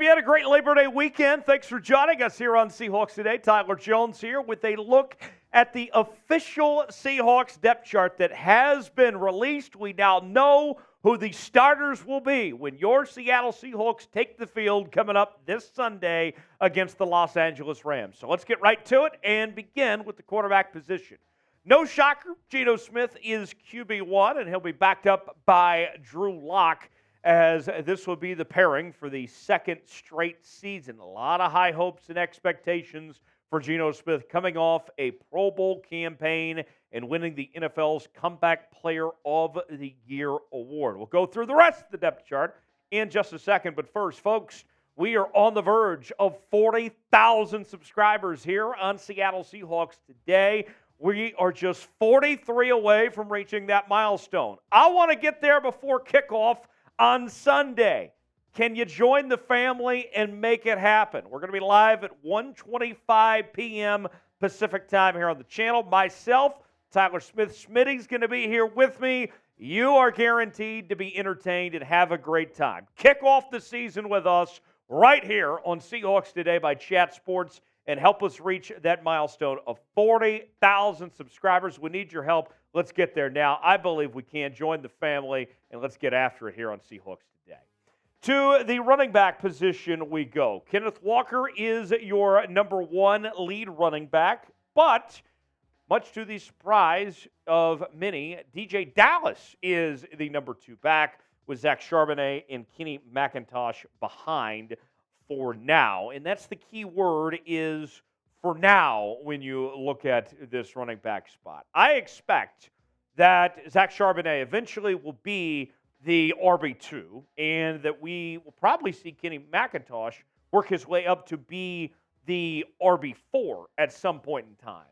Hope you had a great Labor Day weekend. Thanks for joining us here on Seahawks Today. Tyler Jones here with a look at the official Seahawks depth chart that has been released. We now know who the starters will be when your Seattle Seahawks take the field coming up this Sunday against the Los Angeles Rams. So let's get right to it and begin with the quarterback position. No shocker, Geno Smith is QB1, and he'll be backed up by Drew Lock, as this will be the pairing for the second straight season. A lot of high hopes and expectations for Geno Smith coming off a Pro Bowl campaign and winning the NFL's Comeback Player of the Year award. We'll go through the rest of the depth chart in just a second, but first, folks, we are on the verge of 40,000 subscribers here on Seattle Seahawks Today. We are just 43 away from reaching that milestone. I want to get there before kickoff on Sunday. Can you join the family and make it happen? We're going to be live at 1:25 p.m. Pacific time here on the channel. Myself, Tyler Smith-Smitty's going to be here with me. You are guaranteed to be entertained and have a great time. Kick off the season with us right here on Seahawks Today by Chat Sports and help us reach that milestone of 40,000 subscribers. We need your help. Let's get there now. I believe we can. Join the family, and let's get after it here on Seahawks Today. To the running back position we go. Kenneth Walker is your number one lead running back, but much to the surprise of many, DeeJay Dallas is the number two back with Zach Charbonnet and Kenny McIntosh behind for now. And that's the key word, is for now, when you look at this running back spot. I expect that Zach Charbonnet eventually will be the RB2, and that we will probably see Kenny McIntosh work his way up to be the RB4 at some point in time.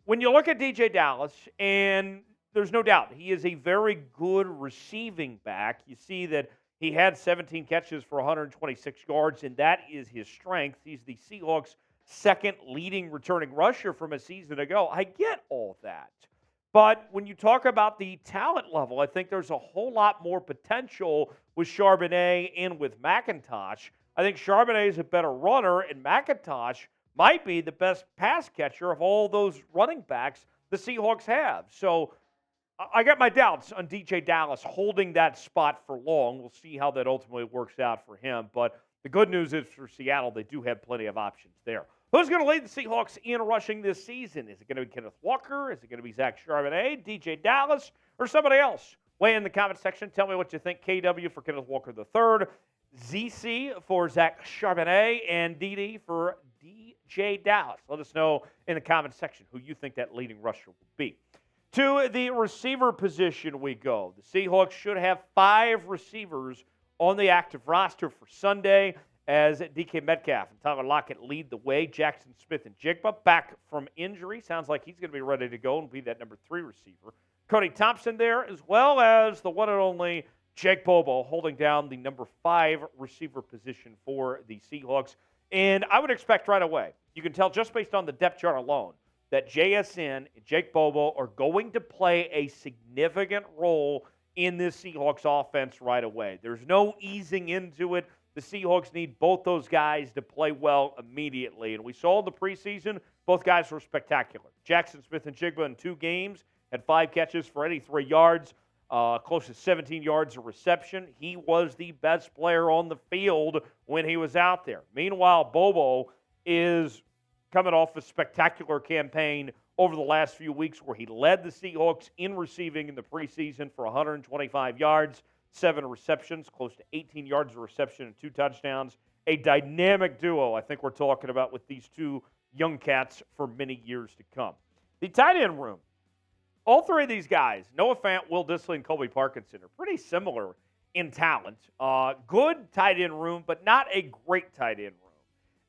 When you look at DeeJay Dallas, and there's no doubt he is a very good receiving back, you see that he had 17 catches for 126 yards, and that is his strength. He's the Seahawks' second leading returning rusher from a season ago. I get all that. But when you talk about the talent level, I think there's a whole lot more potential with Charbonnet and with McIntosh. I think Charbonnet is a better runner, and McIntosh might be the best pass catcher of all those running backs the Seahawks have. So I got my doubts on DeeJay Dallas holding that spot for long. We'll see how that ultimately works out for him. But the good news is for Seattle, they do have plenty of options there. Who's going to lead the Seahawks in rushing this season? Is it going to be Kenneth Walker? Is it going to be Zach Charbonnet, DeeJay Dallas, or somebody else? Weigh in the comment section. Tell me what you think. KW for Kenneth Walker III, ZC for Zach Charbonnet, and DD for DeeJay Dallas. Let us know in the comment section who you think that leading rusher will be. To the receiver position we go. The Seahawks should have 5 receivers on the active roster for Sunday, as DK Metcalf and Tyler Lockett lead the way. Jaxon Smith-Njigba back from injury. Sounds like he's going to be ready to go and be that number 3 receiver. Cody Thompson there, as well as the one and only Jake Bobo holding down the number 5 receiver position for the Seahawks. And I would expect right away, you can tell just based on the depth chart alone, that JSN and Jake Bobo are going to play a significant role in this Seahawks offense right away. There's no easing into it. The Seahawks need both those guys to play well immediately. And we saw in the preseason, both guys were spectacular. Jaxon Smith-Njigba in 2 games had 5 catches for 83 yards, close to 17 yards of reception. He was the best player on the field when he was out there. Meanwhile, Bobo is coming off a spectacular campaign over the last few weeks where he led the Seahawks in receiving in the preseason for 125 yards, 7 receptions, close to 18 yards of reception and 2 touchdowns. A dynamic duo, I think we're talking about with these 2 young cats for many years to come. The tight end room. All 3 of these guys, Noah Fant, Will Dissly, and Colby Parkinson, are pretty similar in talent. Good tight end room, but not a great tight end room.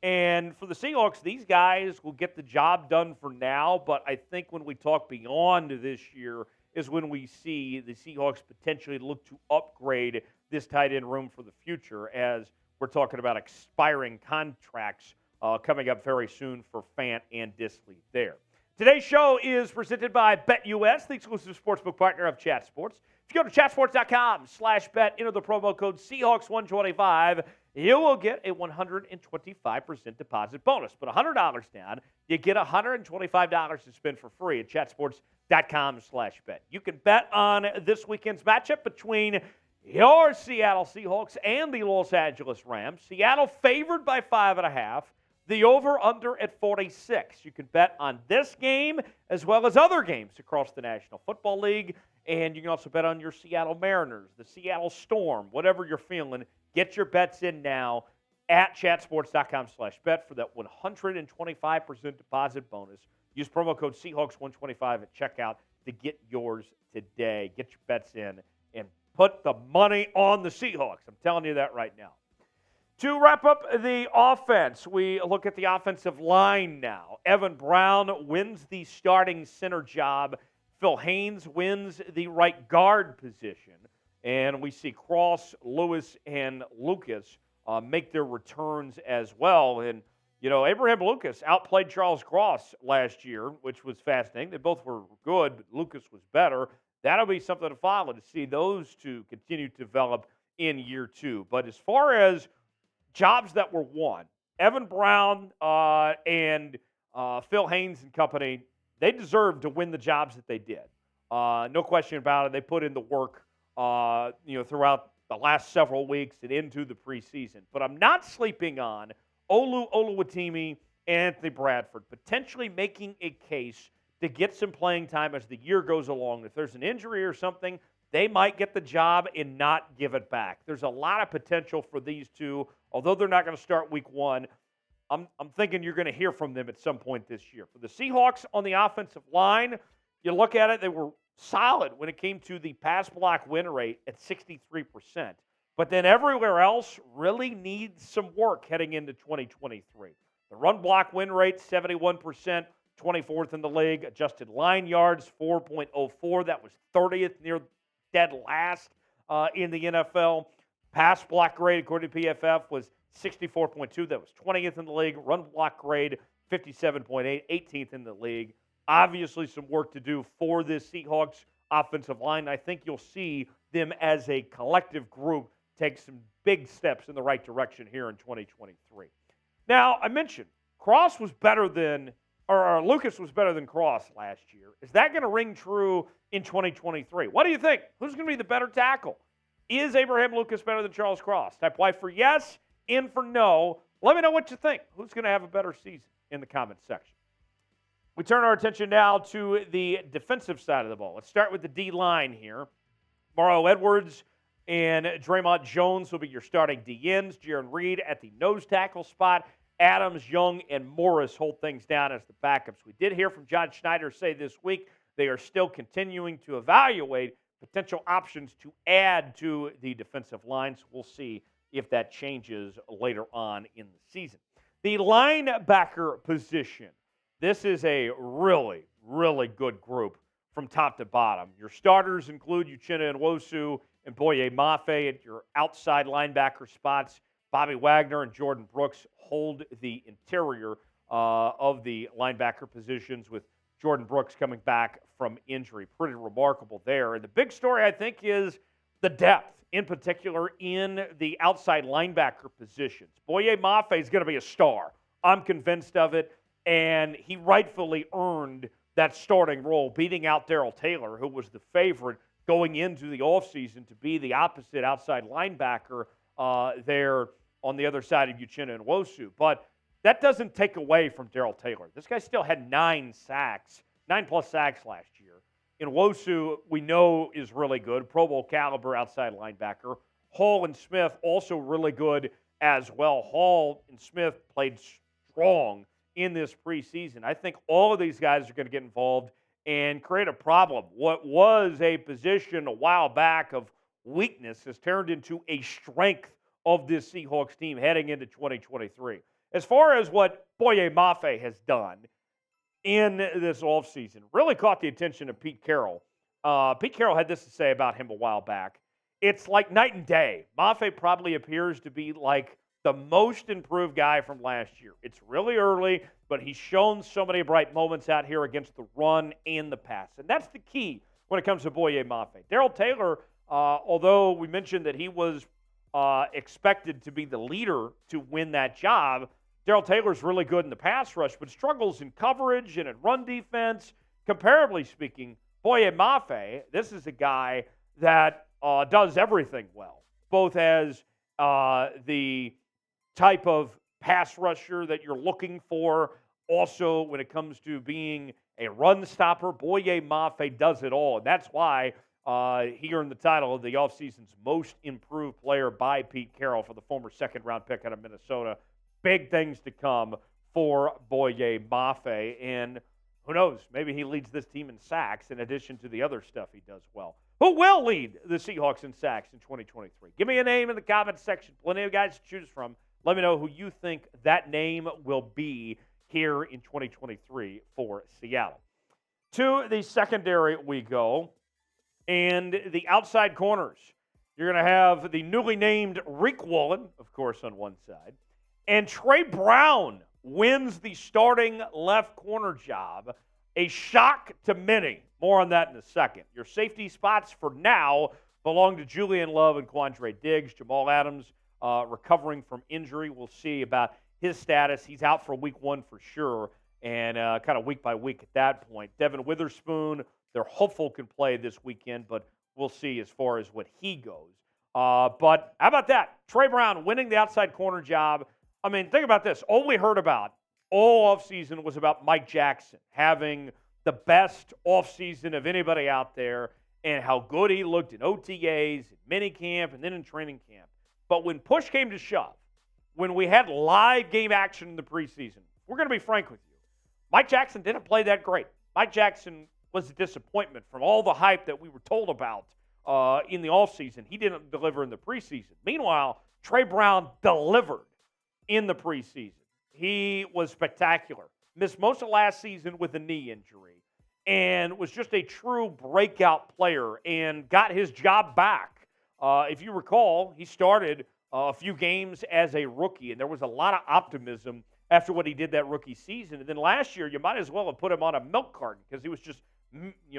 And for the Seahawks, these guys will get the job done for now, but I think when we talk beyond this year is when we see the Seahawks potentially look to upgrade this tight end room for the future, as we're talking about expiring contracts coming up very soon for Fant and Dissly there. Today's show is presented by BetUS, the exclusive sportsbook partner of Chat Sports. If you go to chatsports.com/bet, enter the promo code Seahawks125, you will get a 125% deposit bonus. Put $100 down, you get $125 to spend for free at chatsports.com/bet. You can bet on this weekend's matchup between your Seattle Seahawks and the Los Angeles Rams. Seattle favored by 5.5. The over-under at 46. You can bet on this game as well as other games across the National Football League. And you can also bet on your Seattle Mariners, the Seattle Storm, whatever you're feeling. Get your bets in now at chatsports.com/bet for that 125% deposit bonus. Use promo code Seahawks125 at checkout to get yours today. Get your bets in and put the money on the Seahawks. I'm telling you that right now. To wrap up the offense, we look at the offensive line now. Evan Brown wins the starting center job. Phil Haynes wins the right guard position. And we see Cross, Lewis, and Lucas make their returns as well. And, you know, Abraham Lucas outplayed Charles Cross last year, which was fascinating. They both were good, but Lucas was better. That'll be something to follow to see those two continue to develop in year two. But as far as jobs that were won, Evan Brown and Phil Haynes and company, they deserved to win the jobs that they did. No question about it. They put in the work, throughout the last several weeks and into the preseason. But I'm not sleeping on Olu Oluwatimi and Anthony Bradford, potentially making a case to get some playing time as the year goes along. If there's an injury or something, they might get the job and not give it back. There's a lot of potential for these two. Although they're not going to start week one, I'm thinking you're going to hear from them at some point this year. For the Seahawks on the offensive line, you look at it, they were solid when it came to the pass block win rate at 63%. But then everywhere else really needs some work heading into 2023. The run block win rate, 71%, 24th in the league. Adjusted line yards, 4.04. That was 30th, near dead last in the NFL. Pass block grade, according to PFF, was 64.2. That was 20th in the league. Run block grade, 57.8, 18th in the league. Obviously, some work to do for this Seahawks offensive line. I think you'll see them as a collective group take some big steps in the right direction here in 2023. Now, I mentioned Lucas was better than Cross last year. Is that going to ring true in 2023? What do you think? Who's going to be the better tackle? Is Abraham Lucas better than Charles Cross? Type Y for yes, in for no. Let me know what you think. Who's going to have a better season in the comments section? We turn our attention now to the defensive side of the ball. Let's start with the D-line here. Morrow Edwards and Draymond Jones will be your starting DNs. Jaron Reed at the nose tackle spot. Adams, Young, and Morris hold things down as the backups. We did hear from John Schneider say this week they are still continuing to evaluate potential options to add to the defensive line. So we'll see if that changes later on in the season. The linebacker position. This is a really, really good group from top to bottom. Your starters include Uchenna Nwosu and Boye Mafe at your outside linebacker spots. Bobby Wagner and Jordan Brooks hold the interior of the linebacker positions, with Jordan Brooks coming back from injury. Pretty remarkable there. And the big story, I think, is the depth, in particular in the outside linebacker positions. Boye Mafe is going to be a star. I'm convinced of it. And he rightfully earned that starting role, beating out Darrell Taylor, who was the favorite going into the offseason to be the opposite outside linebacker there on the other side of Uchenna Nwosu. But that doesn't take away from Darrell Taylor. This guy still had 9+ sacks last year. Nwosu, we know, is really good, Pro Bowl caliber outside linebacker. Hall and Smith also really good as well. Hall and Smith played strong in this preseason. I think all of these guys are going to get involved and create a problem. What was a position a while back of weakness has turned into a strength of this Seahawks team heading into 2023. As far as what Boye Mafe has done in this offseason, really caught the attention of Pete Carroll. Pete Carroll had this to say about him a while back. It's like night and day. Mafe probably appears to be like the most improved guy from last year. It's really early, but he's shown so many bright moments out here against the run and the pass. And that's the key when it comes to Boye Mafe. Darrell Taylor, although we mentioned that he was expected to be the leader to win that job. Darrell Taylor's really good in the pass rush, but struggles in coverage and in run defense. Comparably speaking, Boye Mafe, this is a guy that does everything well, both as the type of pass rusher that you're looking for, also when it comes to being a run stopper. Boye Mafe does it all, and that's why he earned the title of the offseason's most improved player by Pete Carroll for the former second-round pick out of Minnesota. Big things to come for Boye Mafe, and who knows, maybe he leads this team in sacks in addition to the other stuff he does well. Who will lead the Seahawks in sacks in 2023? Give me a name in the comments section. Plenty of guys to choose from. Let me know who you think that name will be here in 2023 for Seattle. To the secondary we go, and the outside corners. You're going to have the newly named Reek Wallen, of course, on one side, and Trey Brown wins the starting left corner job. A shock to many. More on that in a second. Your safety spots for now belong to Julian Love and Quandre Diggs. Jamal Adams recovering from injury. We'll see about his status. He's out for week 1 for sure, and kind of week by week at that point. Devin Witherspoon, they're hopeful can play this weekend, but we'll see as far as what he goes. But how about that? Trey Brown winning the outside corner job. I mean, think about this. All we heard about all offseason was about Mike Jackson having the best offseason of anybody out there and how good he looked in OTAs, in minicamp, and then in training camp. But when push came to shove, when we had live game action in the preseason, we're going to be frank with you. Mike Jackson didn't play that great. Mike Jackson was a disappointment from all the hype that we were told about in the offseason. He didn't deliver in the preseason. Meanwhile, Trey Brown delivered in the preseason. He was spectacular. Missed most of last season with a knee injury and was just a true breakout player and got his job back. If you recall, he started a few games as a rookie, and there was a lot of optimism after what he did that rookie season. And then last year, you might as well have put him on a milk carton because he was just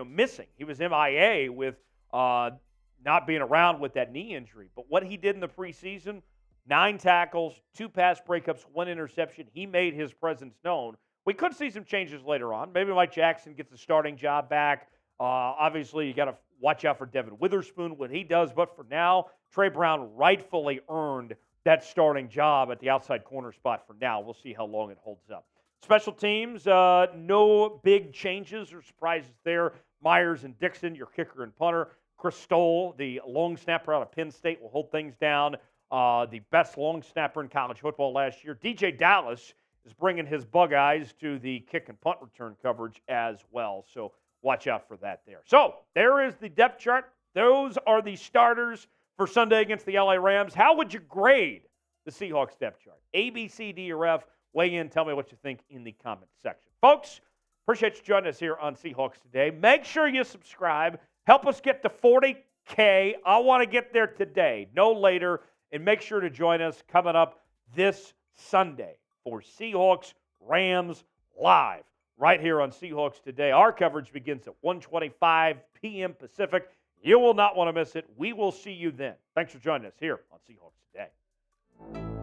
missing. He was MIA with not being around with that knee injury. But what he did in the preseason, 9 tackles, 2 pass breakups, 1 interception. He made his presence known. We could see some changes later on. Maybe Mike Jackson gets the starting job back. Obviously, you got to watch out for Devin Witherspoon when he does. But for now, Trey Brown rightfully earned that starting job at the outside corner spot for now. We'll see how long it holds up. Special teams, no big changes or surprises there. Myers and Dixon, your kicker and punter. Chris Stoll, the long snapper out of Penn State, will hold things down. The best long snapper in college football last year. DeeJay Dallas is bringing his bug eyes to the kick and punt return coverage as well. So watch out for that there. So there is the depth chart. Those are the starters for Sunday against the LA Rams. How would you grade the Seahawks depth chart? A, B, C, D, or F? Weigh in. Tell me what you think in the comment section. Folks, appreciate you joining us here on Seahawks Today. Make sure you subscribe. Help us get to 40K. I want to get there today, no later. And make sure to join us coming up this Sunday for Seahawks Rams Live right here on Seahawks Today. Our coverage begins at 1:25 p.m. Pacific. You will not want to miss it. We will see you then. Thanks for joining us here on Seahawks Today.